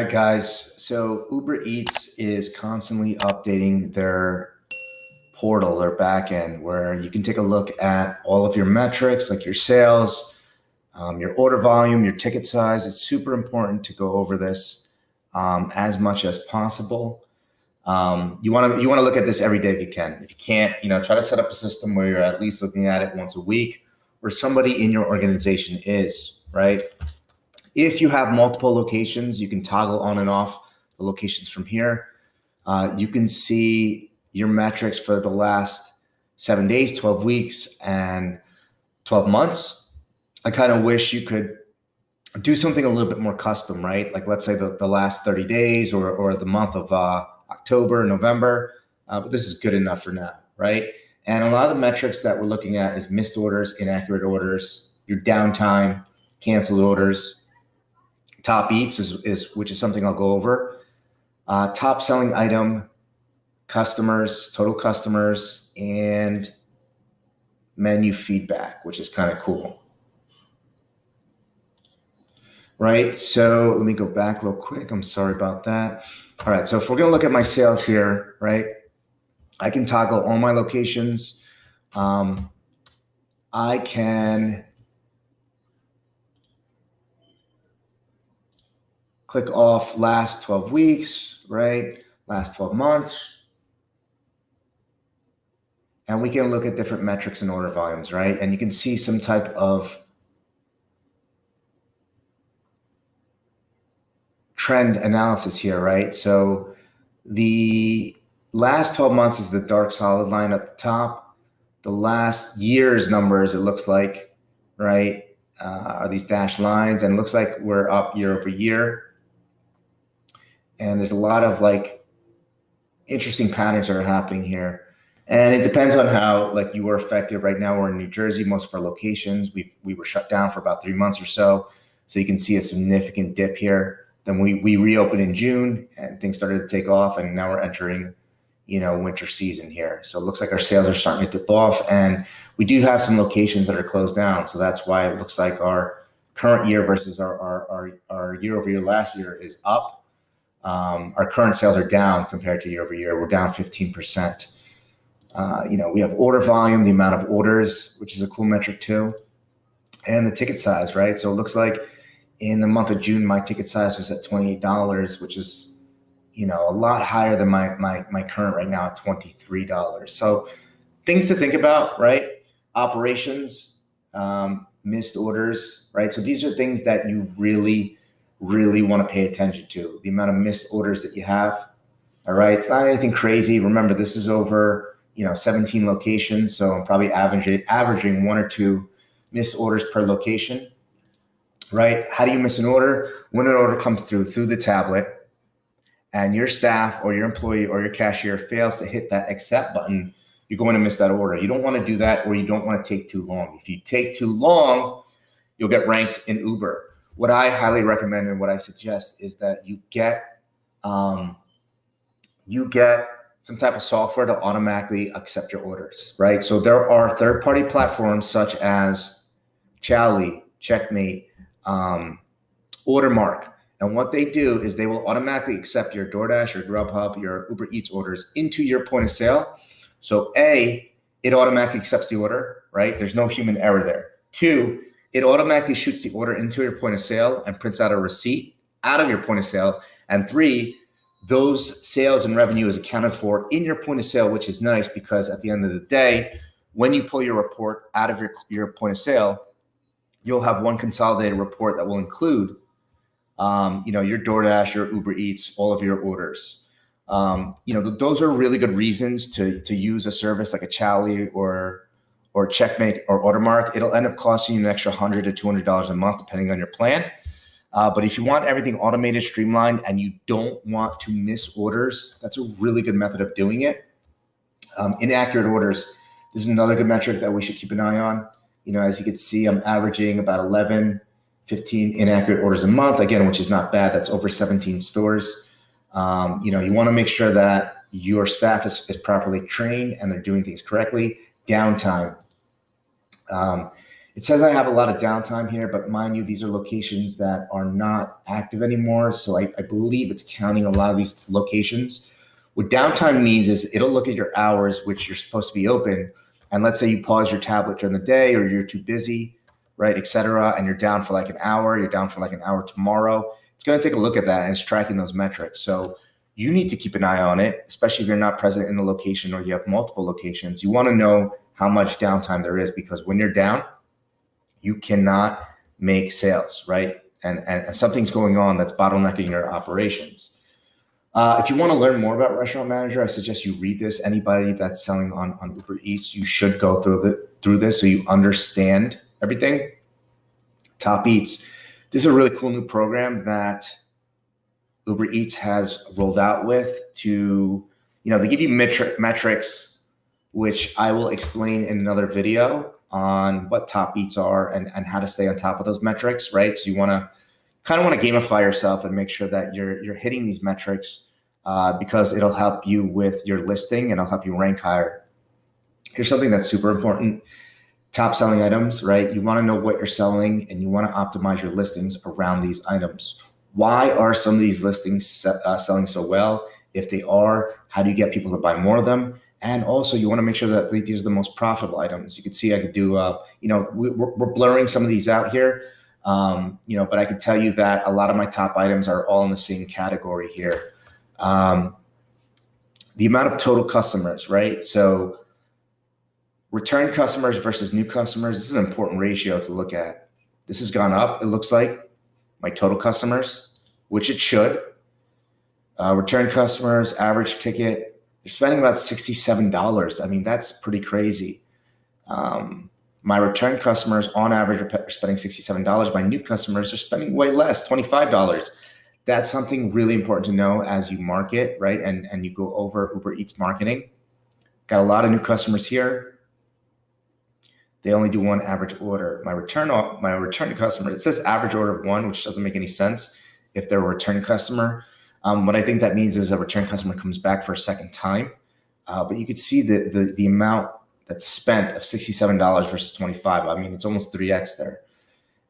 right, guys. So Uber Eats is constantly updating their portal, their backend, where you can take a look at all of your metrics, like your sales, your order volume, your ticket size. It's super important to go over this as much as possible. You want to look at this every day if you can. If you can't, try to set up a system where you're at least looking at it once a week, where somebody in your organization is, right? If you have multiple locations, you can toggle on and off the locations from here. You can see your metrics for the last 7 days, 12 weeks, and 12 months. I kind of wish you could do something a little bit more custom, right? Like let's say the last 30 days or the month of October, November, but this is good enough for now, right? And a lot of the metrics that we're looking at is missed orders, inaccurate orders, your downtime, canceled orders. Top eats is which is something I'll go over. Top selling item, customers, total customers, and menu feedback, which is kind of cool. Right, so let me go back real quick. I'm sorry about that. All right, so if we're gonna look at my sales here, right, I can toggle all my locations. I can click off last 12 weeks, right? Last 12 months. And we can look at different metrics and order volumes, right? And you can see some type of trend analysis here, right? So the last 12 months is the dark solid line at the top. The last year's numbers, it looks like, right, are these dashed lines. And it looks like we're up year over year. And there's a lot of like interesting patterns that are happening here. And it depends on how like you were affected. Right now we're in New Jersey, most of our locations. We were shut down for about 3 months or so. So you can see a significant dip here. Then we reopened in June and things started to take off, and now we're entering, winter season here. So it looks like our sales are starting to dip off, and we do have some locations that are closed down. So that's why it looks like our current year versus our year over year last year is up. Our current sales are down compared to year over year. We're down 15%. We have order volume, the amount of orders, which is a cool metric too, and the ticket size, right? So it looks like in the month of June, my ticket size was at $28, which is, a lot higher than my current right now at $23. So things to think about, right? Operations, missed orders, right? So these are things that you really want to pay attention to. The amount of missed orders that you have, all right? It's not anything crazy. Remember, this is over, 17 locations. So I'm probably averaging 1 or 2 missed orders per location, right? How do you miss an order? When an order comes through the tablet and your staff or your employee or your cashier fails to hit that accept button, you're going to miss that order. You don't want to do that, or you don't want to take too long. If you take too long, you'll get ranked in Uber. What I highly recommend and what I suggest is that you get some type of software to automatically accept your orders, right? So there are third-party platforms such as Chally, Checkmate, Ordermark. And what they do is they will automatically accept your DoorDash, your Grubhub, your Uber Eats orders into your point of sale. So A, it automatically accepts the order, right? There's no human error there. 2, it automatically shoots the order into your point of sale and prints out a receipt out of your point of sale. And 3, those sales and revenue is accounted for in your point of sale, which is nice because at the end of the day, when you pull your report out of your point of sale, you'll have one consolidated report that will include, your DoorDash, your Uber Eats, all of your orders. Those are really good reasons to use a service like a Chally or Checkmate or Ordermark. It'll end up costing you an extra $100 to $200 a month, depending on your plan. But if you want everything automated, streamlined, and you don't want to miss orders, that's a really good method of doing it. Inaccurate orders. This is another good metric that we should keep an eye on. As you can see, I'm averaging about 11, 15 inaccurate orders a month, again, which is not bad. That's over 17 stores. You want to make sure that your staff is properly trained and they're doing things correctly. Downtime. It says I have a lot of downtime here, but mind you, these are locations that are not active anymore. So I believe it's counting a lot of these locations. What downtime means is it'll look at your hours, which you're supposed to be open. And let's say you pause your tablet during the day or you're too busy, right, et cetera, and you're down for like an hour, you're down for like an hour tomorrow. It's going to take a look at that and it's tracking those metrics. So you need to keep an eye on it, especially if you're not present in the location or you have multiple locations. You want to know how much downtime there is, because when you're down, you cannot make sales, right? And something's going on that's bottlenecking your operations. If you want to learn more about Restaurant Manager, I suggest you read this. Anybody that's selling on Uber Eats, you should go through this so you understand everything. Top Eats. This is a really cool new program that Uber Eats has rolled out with to, they give you metrics, which I will explain in another video on what Top Eats are and how to stay on top of those metrics, right? So you want to gamify yourself and make sure that you're hitting these metrics because it'll help you with your listing and it'll help you rank higher. Here's something that's super important. Top selling items, right? You want to know what you're selling and you want to optimize your listings around these items. Why are some of these listings selling so well? If they are, how do you get people to buy more of them? And also, you want to make sure that these are the most profitable items. You can see I could do, we're blurring some of these out here, but I can tell you that a lot of my top items are all in the same category here. The amount of total customers, right? So return customers versus new customers, this is an important ratio to look at. This has gone up, it looks like, my total customers, which it should. Return customers, average ticket, they're spending about $67. I mean, that's pretty crazy. My return customers on average are spending $67. My new customers are spending way less, $25. That's something really important to know as you market, right? And you go over Uber Eats marketing. Got a lot of new customers here. They only do one average order. My return customer, it says average order of one, which doesn't make any sense if they're a return customer. What I think that means is a return customer comes back for a second time. But you could see the amount that's spent of $67 versus $25. I mean, it's almost 3x there.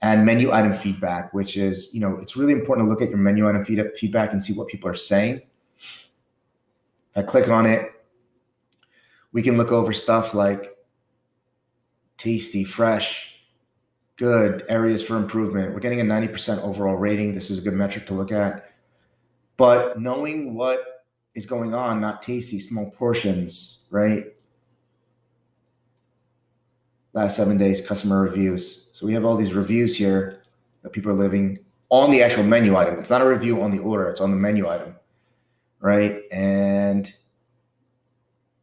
And menu item feedback, which is, it's really important to look at your menu item feedback and see what people are saying. If I click on it, we can look over stuff like tasty, fresh, good, areas for improvement. We're getting a 90% overall rating. This is a good metric to look at. But knowing what is going on, not tasty, small portions, right? Last 7 days, customer reviews. So we have all these reviews here that people are leaving on the actual menu item. It's not a review on the order, it's on the menu item, right? And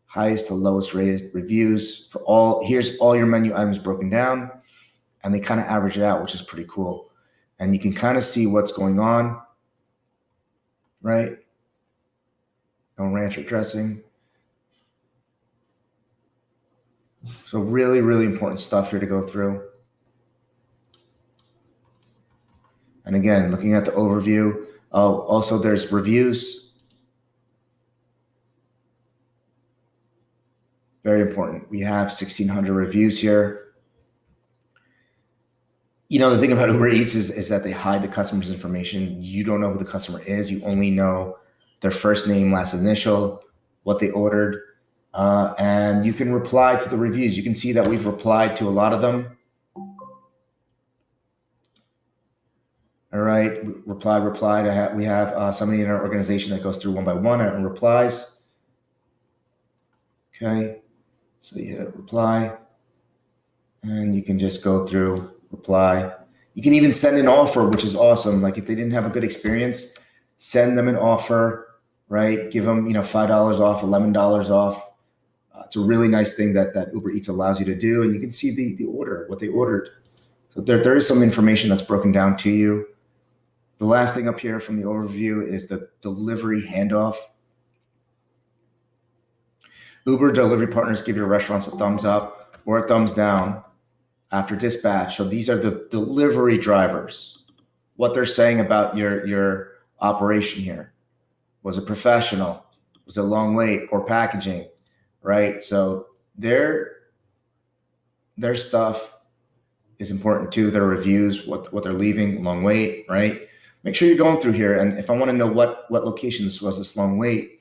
highest to lowest rated reviews for here's all your menu items broken down, and they kind of average it out, which is pretty cool. And you can kind of see what's going on, right? No ranch or dressing. So really, really important stuff here to go through. And again, looking at the overview, also there's reviews. Very important. We have 1,600 reviews here. The thing about Uber Eats is that they hide the customer's information. You don't know who the customer is. You only know their first name, last initial, what they ordered. And you can reply to the reviews. You can see that we've replied to a lot of them. All right, replied. We have somebody in our organization that goes through one by one and replies. Okay, so you hit reply, and you can just go through, reply. You can even send an offer, which is awesome. Like if they didn't have a good experience, send them an offer, right? Give them, $5 off, $11 off. It's a really nice thing that Uber Eats allows you to do. And you can see the order, what they ordered. So there is some information that's broken down to you. The last thing up here from the overview is the delivery handoff. Uber delivery partners give your restaurants a thumbs up or a thumbs down after dispatch. So these are the delivery drivers. What they're saying about your operation here. Was it professional? Was it a long wait? Poor packaging? Right? So their stuff is important too. Their reviews, what they're leaving, long wait, right? Make sure you're going through here. And if I want to know what location this was, this long wait,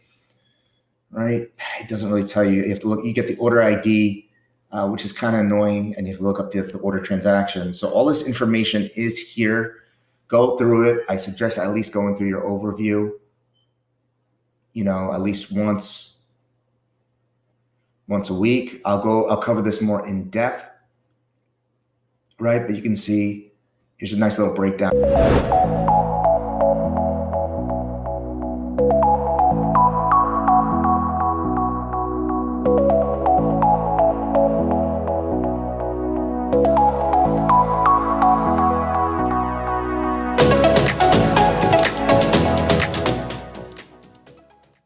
right? It doesn't really tell you. You have to look, you get the order ID, which is kind of annoying, and you have to look up the order transaction. So all this information is here. Go through it. I suggest at least going through your overview, at least once a week. I'll cover this more in depth, right? But you can see, here's a nice little breakdown.